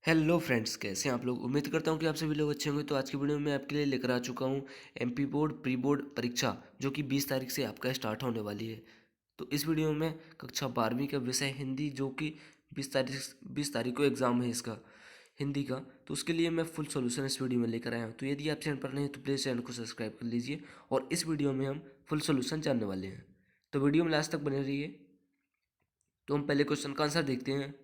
Hello friends, कैसे हैं आप लोग। उम्मीद करता हूं कि आप सभी लोग अच्छे होंगे। तो आज की वीडियो में मैं आपके लिए लेकर आ चुका हूं एमपी बोर्ड प्री बोर्ड परीक्षा, जो कि 20 तारीख से आपका स्टार्ट होने वाली है। तो इस वीडियो में कक्षा 12वीं का विषय हिंदी, जो कि 20 तारीख को एग्ज़ाम है इसका, हिंदी का। तो उसके लिए मैं फुल सोल्यूशन इस वीडियो में लेकर आया हूँ। तो यदि आप चैनल पर नहीं हैं तो प्लीज़ चैनल को सब्सक्राइब कर लीजिए, और इस वीडियो में हम फुल सोल्यूशन जानने वाले हैं। तो वीडियो में लास्ट तक बने रहिए। तो हम पहले क्वेश्चन का आंसर देखते हैं।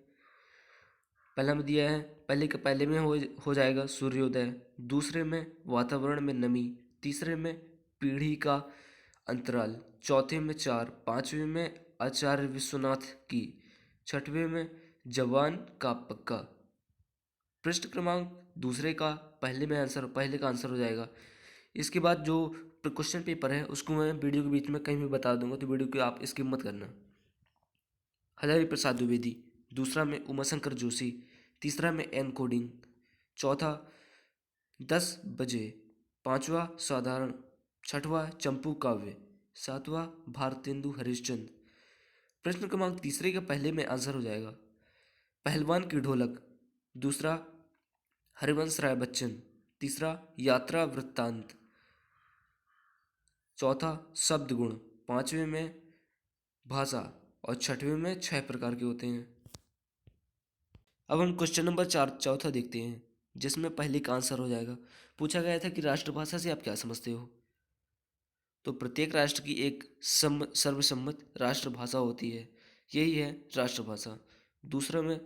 पहला में दिया है, पहले में हो जाएगा सूर्योदय, दूसरे में वातावरण में नमी, तीसरे में पीढ़ी का अंतराल, चौथे में चार, पांचवें में आचार्य विश्वनाथ की, छठवें में जवान का पक्का। पृष्ठ क्रमांक दूसरे का पहले का आंसर हो जाएगा। इसके बाद जो क्वेश्चन पेपर है उसको मैं वीडियो के बीच में कहीं भी बता दूंगा, तो वीडियो को आप स्किप मत करना। हजारी प्रसाद द्विवेदी, दूसरा में उमाशंकर जोशी, तीसरा में एन कोडिंग, चौथा 10 बजे, पांचवा साधारण, छठवा चंपू काव्य, सातवां भारतेंदु हरिश्चंद्र। प्रश्न क्रमांक तीसरे का पहले में आंसर हो जाएगा पहलवान की ढोलक, दूसरा हरिवंश राय बच्चन, तीसरा यात्रा वृत्तांत, चौथा शब्द गुण, पांचवें में भाषा, और छठवें में 6 प्रकार के होते हैं। अब हम क्वेश्चन नंबर चौथा देखते हैं, जिसमें पहले का आंसर हो जाएगा। पूछा गया था कि राष्ट्रभाषा से आप क्या समझते हो। तो प्रत्येक राष्ट्र की एक सर्वसम्मत राष्ट्रभाषा होती है, यही है राष्ट्रभाषा। दूसरा में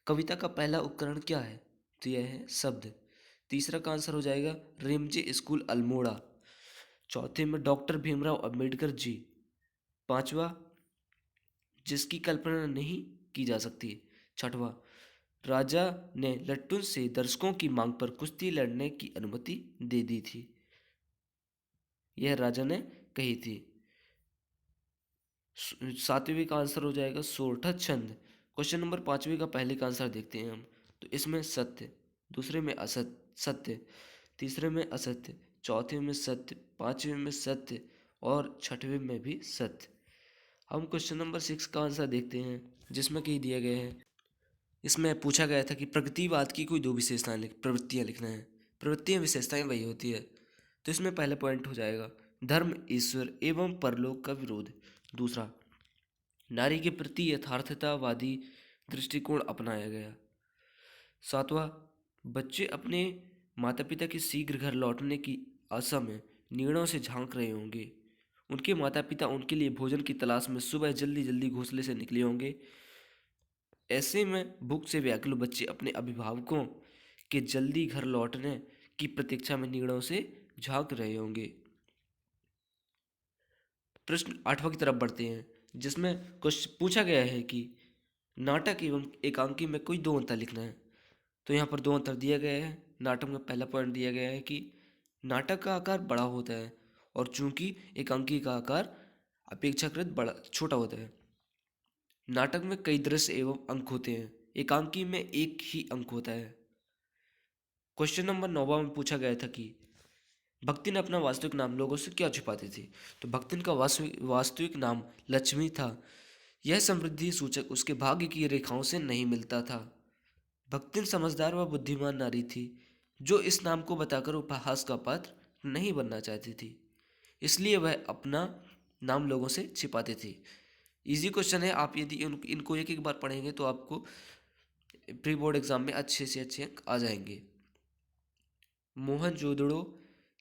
कविता का पहला उपकरण क्या है, तो यह है शब्द। तीसरा का आंसर हो जाएगा रेमजे स्कूल अल्मोड़ा। चौथे में डॉक्टर भीमराव अंबेडकर जी। पांचवा जिसकी कल्पना नहीं की जा सकती। छठवां राजा ने लट्टून से दर्शकों की मांग पर कुश्ती लड़ने की अनुमति दे दी थी, यह राजा ने कही थी। सातवें का आंसर हो जाएगा सोरठा छंद। क्वेश्चन नंबर पांचवें का पहले का आंसर देखते हैं हम। तो इसमें सत्य, दूसरे में सत्य, तीसरे में असत्य, चौथे में सत्य, पांचवें में सत्य, और छठवें में भी सत्य। हम क्वेश्चन नंबर 6 का आंसर देखते हैं, जिसमें कि दिया गया है। इसमें पूछा गया था कि प्रगतिवाद की कोई दो विशेषताएं प्रवृत्तियां लिखना है। प्रवृत्तियां विशेषताएं वही होती है। तो इसमें पहला पॉइंट हो जाएगा धर्म, ईश्वर एवं परलोक का विरोध। दूसरा, नारी के प्रति यथार्थतावादी दृष्टिकोण अपनाया गया। सातवां, बच्चे अपने माता पिता के शीघ्र घर लौटने की आशा में नीड़ों से झांक रहे होंगे। उनके माता पिता उनके लिए भोजन की तलाश में सुबह जल्दी जल्दी घोंसले से निकले होंगे। ऐसे में भूख से व्याकुल बच्चे अपने अभिभावकों के जल्दी घर लौटने की प्रतीक्षा में नीड़ों से झांक रहे होंगे। प्रश्न 8वां की तरफ बढ़ते हैं, जिसमें कुछ पूछा गया है कि नाटक एवं एकांकी में कोई दो अंतर लिखना है। तो यहाँ पर दो अंतर दिया गया है। नाटक में पहला पॉइंट दिया गया है कि नाटक का आकार बड़ा होता है, और चूंकि एकांकी का आकार अपेक्षाकृत बड़ा छोटा होता है। नाटक में कई दृश्य एवं अंक होते हैं, एकांकी में एक ही अंक होता है। क्वेश्चन नंबर 9 में पूछा गया था कि भक्तिन अपना वास्तविक नाम लोगों से क्या छुपाती थी। तो भक्तिन का वास्तविक नाम लक्ष्मी था। यह समृद्धि सूचक उसके भाग्य की रेखाओं से नहीं मिलता था। भक्तिन समझदार व बुद्धिमान नारी थी, जो इस नाम को बताकर उपहास का पात्र नहीं बनना चाहती थी, इसलिए वह अपना नाम लोगों से छिपाती थी। इजी क्वेश्चन है, आप यदि इनको एक एक बार पढ़ेंगे तो आपको प्री बोर्ड एग्जाम में अच्छे से अच्छे अंक आ जाएंगे। मोहनजोदड़ो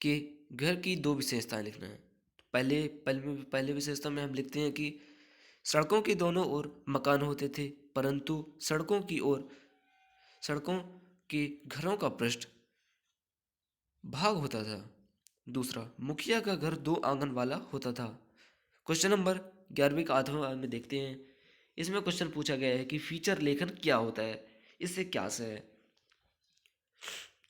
के घर की दो विशेषताएं लिखना है। पहले विशेषता में हम लिखते हैं कि सड़कों के दोनों ओर मकान होते थे, परंतु सड़कों के घरों का पृष्ठ भाग होता था। दूसरा, मुखिया का घर दो आंगन वाला होता था। क्वेश्चन नंबर 11वीं का आठवां में देखते हैं। इसमें क्वेश्चन पूछा गया है कि फीचर लेखन क्या होता है, इससे क्या से है।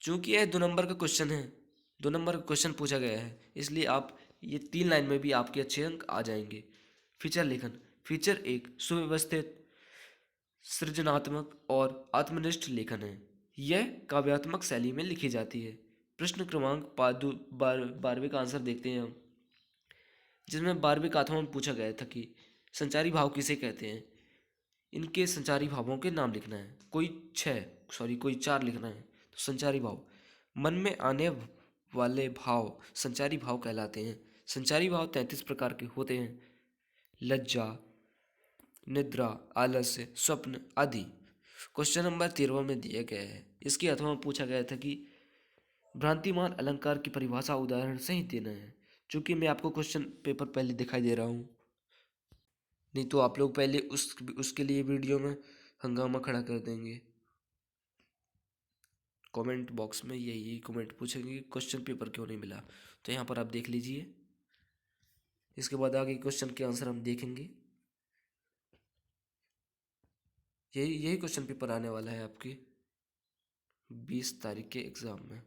चूंकि यह 2 नंबर का क्वेश्चन है, 2 नंबर का क्वेश्चन पूछा गया है, इसलिए आप ये 3 लाइन में भी आपके अच्छे अंक आ जाएंगे। फीचर लेखन, फीचर एक सुव्यवस्थित, सृजनात्मक और आत्मनिष्ठ लेखन है। यह काव्यात्मक शैली में लिखी जाती है। प्रश्न क्रमांक 12वें का आंसर देखते हैं हम, जिसमें 12वें का आठवां में पूछा गया था कि संचारी भाव किसे कहते हैं। इनके संचारी भावों के नाम लिखना है। कोई 4 लिखना है। तो संचारी भाव, मन में आने वाले भाव संचारी भाव कहलाते हैं। संचारी भाव 33 प्रकार के होते हैं। लज्जा, निद्रा, आलस्य, स्वप्न आदि। क्वेश्चन नंबर 13 में दिया गया है। इसके अथवा में पूछा गया था कि भ्रांतिमान अलंकार की परिभाषा उदाहरण सहित देना है। चूंकि मैं आपको क्वेश्चन पेपर पहले दिखाई दे रहा हूँ, नहीं तो आप लोग पहले उसके लिए वीडियो में हंगामा खड़ा कर देंगे। कमेंट बॉक्स में यही कमेंट पूछेंगे कि क्वेश्चन पेपर क्यों नहीं मिला। तो यहाँ पर आप देख लीजिए। इसके बाद आगे क्वेश्चन के आंसर हम देखेंगे। यही क्वेश्चन पेपर आने वाला है आपके 20 तारीख के एग्ज़ाम में।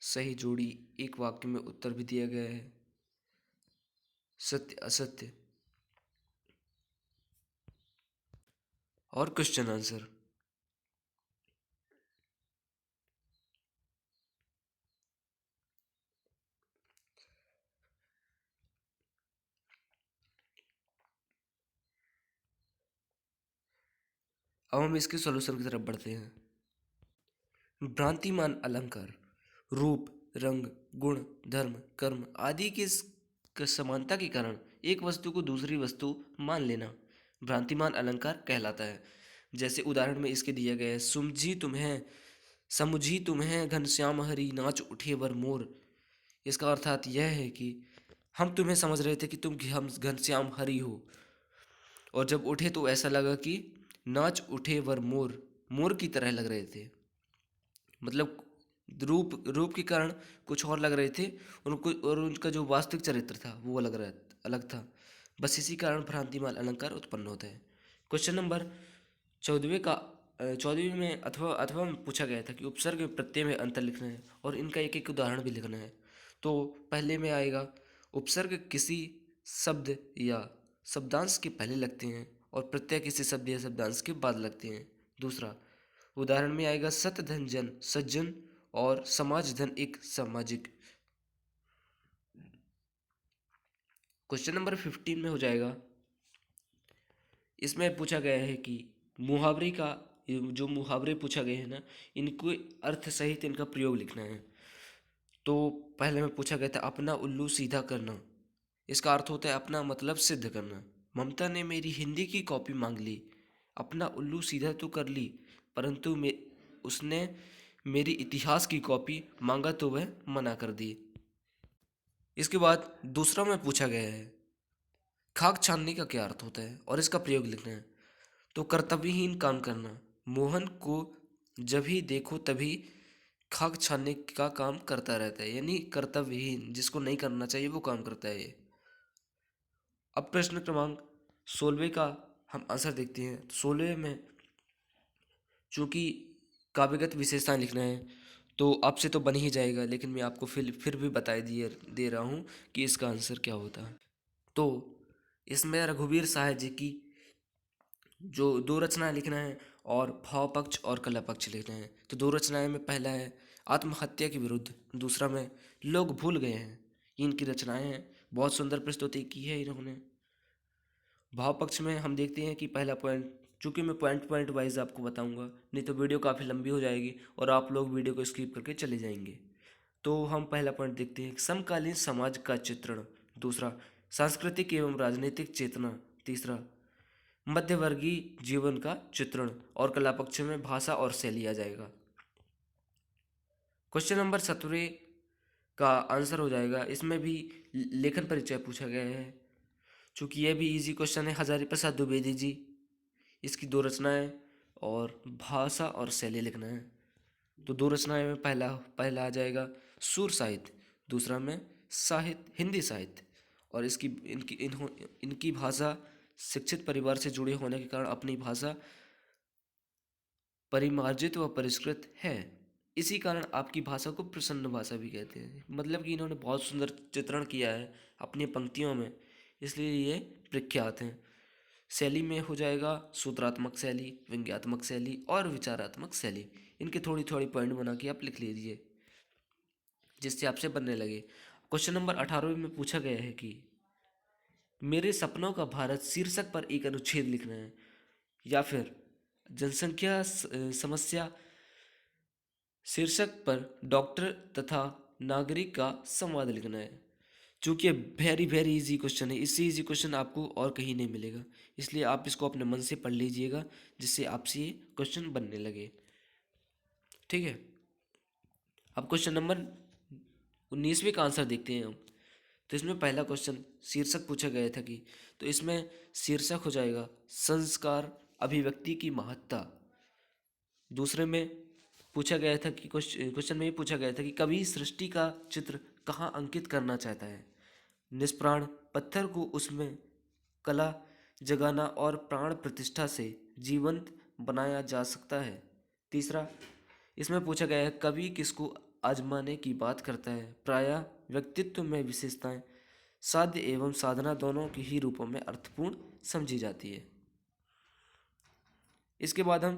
सही जोड़ी, एक वाक्य में उत्तर भी दिया गया है। सत्य असत्य और क्वेश्चन आंसर। अब हम इसके सॉल्यूशन की तरफ बढ़ते हैं। भ्रांतिमान अलंकार रूप, रंग, गुण, धर्म, कर्म आदि की समानता के कारण एक वस्तु को दूसरी वस्तु मान लेना भ्रांतिमान अलंकार कहलाता है। जैसे उदाहरण में इसके दिया गया है, समुझी तुम्हें घनश्याम हरि नाच उठे वर मोर। इसका अर्थात यह है कि हम तुम्हें समझ रहे थे कि तुम हम घनश्याम हरि हो, और जब उठे तो ऐसा लगा कि नाच उठे वर मोर, मोर की तरह लग रहे थे। मतलब रूप रूप के कारण कुछ और लग रहे थे, उनको और उनका जो वास्तविक चरित्र था वो अलग था। बस इसी कारण भ्रांतिमान अलंकार उत्पन्न होता है। क्वेश्चन नंबर 14 में अथवा में पूछा गया था कि उपसर्ग में प्रत्यय में अंतर लिखना है और इनका एक एक उदाहरण भी लिखना है। तो पहले में आएगा, उपसर्ग किसी शब्द या शब्दांश के पहले लगते हैं और प्रत्यय किसी शब्द या शब्दांश के बाद लगते हैं। दूसरा उदाहरण में आएगा, सत धन जन सज्जन और समाज धन एक सामाजिक। क्वेश्चन नंबर 15 में हो जाएगा, इसमें पूछा गया है कि मुहावरे का जो मुहावरे पूछा गए हैं ना, इनको अर्थ सहित इनका प्रयोग लिखना है। तो पहले में पूछा गया था, अपना उल्लू सीधा करना। इसका अर्थ होता है अपना मतलब सिद्ध करना। ममता ने मेरी हिंदी की कॉपी मांग ली। अपना उल्लू सीधा तो कर ली, परंतु उसने मेरी इतिहास की कॉपी मांगा तो वह मना कर दी। इसके बाद दूसरा में पूछा गया है, खाक छानने का क्या अर्थ होता है और इसका प्रयोग लिखना है। तो कर्तव्यहीन काम करना। मोहन को जब ही देखो तभी खाक छानने का काम करता रहता है, यानी कर्तव्यहीन, जिसको नहीं करना चाहिए वो काम करता है ये। अब प्रश्न क्रमांक 16 का हम आंसर देखते हैं। 16 में चूंकि काव्यगत विशेषताएं लिखना है तो आपसे तो बन ही जाएगा, लेकिन मैं आपको फिर भी दे रहा हूँ कि इसका आंसर क्या होता है। तो इसमें रघुवीर साहब जी की जो 2 रचनाएं लिखना है और भाव पक्ष और कला पक्ष लिखना है। तो 2 रचनाएं में पहला है आत्महत्या के विरुद्ध, दूसरा में लोग भूल गए हैं। ये इनकी रचनाएं हैं, बहुत सुंदर प्रस्तुति की है इन्होंने। भाव पक्ष में हम देखते हैं कि पहला पॉइंट, चूंकि मैं पॉइंट पॉइंट वाइज आपको बताऊंगा, नहीं तो वीडियो काफ़ी लंबी हो जाएगी और आप लोग वीडियो को स्किप करके चले जाएंगे। तो हम पहला पॉइंट देखते हैं, समकालीन समाज का चित्रण। दूसरा, सांस्कृतिक एवं राजनीतिक चेतना। तीसरा, मध्यवर्गीय जीवन का चित्रण। और कला पक्ष में भाषा और शैली आ जाएगा। क्वेश्चन नंबर 17 का आंसर हो जाएगा, इसमें भी लेखन परिचय पूछा गया है। चूँकि यह भी इजी क्वेश्चन है, हजारी प्रसाद द्विवेदी जी, इसकी 2 रचनाएं और भाषा और शैली लिखना है। तो 2 रचनाएं में पहला पहला आ जाएगा सुर साहित्य, दूसरा में साहित्य हिंदी साहित्य। और इनकी भाषा शिक्षित परिवार से जुड़े होने के कारण अपनी भाषा परिमार्जित व परिष्कृत है। इसी कारण आपकी भाषा को प्रसन्न भाषा भी कहते हैं। मतलब कि इन्होंने बहुत सुंदर चित्रण किया है अपनी पंक्तियों में, इसलिए ये प्रख्यात हैं। शैली में हो जाएगा सूत्रात्मक शैली, व्यंग्यात्मक शैली और विचारात्मक शैली। इनके थोड़ी थोड़ी पॉइंट बना के आप लिख लीजिए जिससे आपसे बनने लगे। क्वेश्चन नंबर 18 में पूछा गया है कि मेरे सपनों का भारत शीर्षक पर एक अनुच्छेद लिखना है। या फिर जनसंख्या समस्या शीर्षक पर डॉक्टर तथा नागरिक का संवाद लिखना है। चूँकि ये वेरी वेरी इजी क्वेश्चन है, इससे इजी क्वेश्चन आपको और कहीं नहीं मिलेगा, इसलिए आप इसको अपने मन से पढ़ लीजिएगा जिससे आपसे ये क्वेश्चन बनने लगे। ठीक है, अब क्वेश्चन नंबर 19वें का आंसर देखते हैं हम। तो इसमें पहला क्वेश्चन शीर्षक पूछा गया था कि, तो इसमें शीर्षक हो जाएगा संस्कार अभिव्यक्ति की महत्ता। दूसरे में पूछा गया था कि क्वेश्चन में ये पूछा गया था कि कवि सृष्टि का चित्र कहाँ अंकित करना चाहता है। निष्प्राण पत्थर को उसमें कला जगाना और प्राण प्रतिष्ठा से जीवंत बनाया जा सकता है। तीसरा, इसमें पूछा गया है कवि किसको आजमाने की बात करता है। प्रायः व्यक्तित्व में विशेषताएं साध्य एवं साधना दोनों के ही रूपों में अर्थपूर्ण समझी जाती है। इसके बाद हम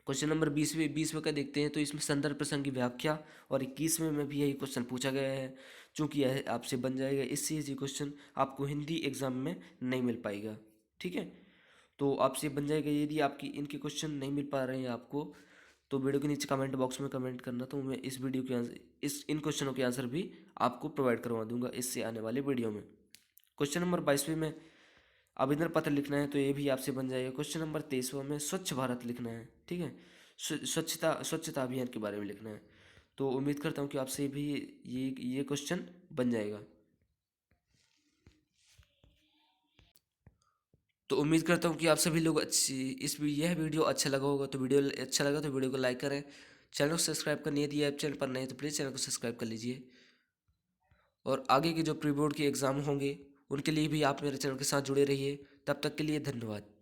क्वेश्चन नंबर 20वें का देखते हैं। तो इसमें संदर्भ प्रसंग की व्याख्या, और 21वें में भी यही क्वेश्चन पूछा गया है। चूंकि यह आपसे बन जाएगा, इससे ये क्वेश्चन आपको हिंदी एग्जाम में नहीं मिल पाएगा। ठीक है, तो आपसे बन जाएगा। यदि आपकी इनके क्वेश्चन नहीं मिल पा रहे हैं आपको, तो वीडियो के नीचे कमेंट बॉक्स में कमेंट करना, तो मैं इस वीडियो के आंसर, इन क्वेश्चनों के आंसर भी आपको प्रोवाइड करवा दूंगा इससे आने वाले वीडियो में। क्वेश्चन नंबर 22वें में आवेदन पत्र लिखना है, तो ये भी आपसे बन जाएगा। क्वेश्चन नंबर 23वां में स्वच्छ भारत लिखना है। ठीक है, स्वच्छता अभियान के बारे में लिखना है। तो उम्मीद करता हूँ कि आपसे भी ये क्वेश्चन बन जाएगा। तो उम्मीद करता हूँ कि आप सभी लोग यह वीडियो अच्छा लगा होगा। तो वीडियो अच्छा लगा तो वीडियो को लाइक करें। चैनल को सब्सक्राइब करनी है, यदि आप चैनल पर नए हैं तो प्लीज़ चैनल को सब्सक्राइब कर लीजिए। और आगे के जो प्री बोर्ड के एग्ज़ाम होंगे उनके लिए भी आप मेरे चैनल के साथ जुड़े रहिए। तब तक के लिए धन्यवाद।